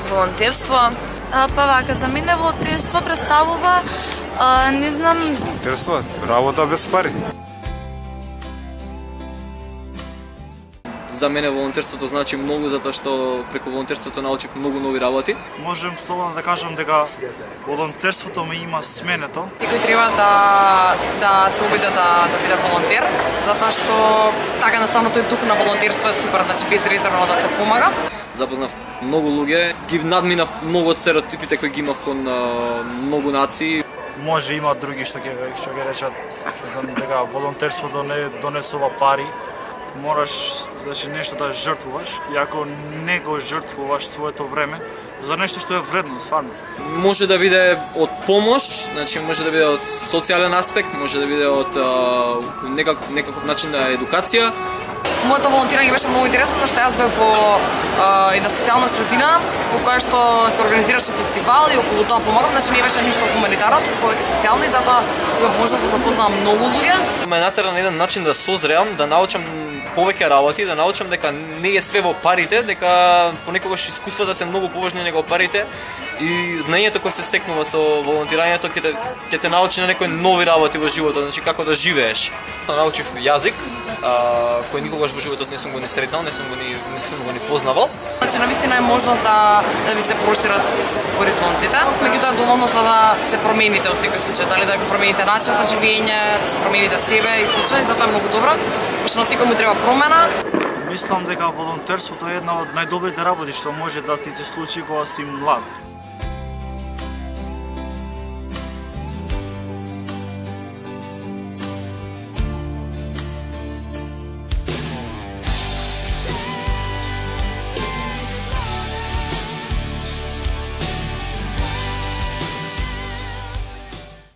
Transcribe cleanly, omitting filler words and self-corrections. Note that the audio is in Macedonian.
Волонтерство? Па вака, за мене волонтерство представува, не знам... Волонтерство, работа без пари. За мене волонтерството значи многу затоа што преку волонтерството научив многу нови работи. Можем слободно да кажам дека волонтерството ме има сменето. Секој треба да се обиде да биде волонтер, затоа што така наставно тој дух на волонтерство е супер, значи безрезервно да се помага. Запознав многу луѓе, ги надминав многу од стереотипите кои ги имав кон многу нации. Може има други што ќе речат дека волонтерството не донесува пари. Мораш значи нешто да жртвуваш и ако не го жртвуваш своето време за нешто што е вредно, стварно. Може да биде од помош, значи може да биде од социјален аспект, може да биде од некаков начин на едукација. Моето волонтирање беше многу интересно, зашто јас бев во една социјална средина во која што се организираше фестивал и околу тоа помагам, значи не беше ништо хуманитарно, повеќе социјално и затоа имав можност да запознавам многу луѓе. Ме натера на еден начин да созреам, да научам повеќе работи, да научам дека не е све во парите, дека понекогаш искуствата се многу поважни него парите и знаењето кое се стекнува со волонтирањето ќе те научи на некои нови работи во животот, значи како да живееш. Научив јазик, кој никогаш во животот не сум го ни сретнал, не сум го ни познавал. Значи навистина е можност да ви се прошират хоризонтите, меѓутоа доволно за да се промените во секој случај, дали да го промените начин на живење, да се промените себе и слично, и затоа е многу добро. Што на секој му треба промена. Мислам дека волонтерството е една од најдобрите работи што може да ти се случи кога си млад.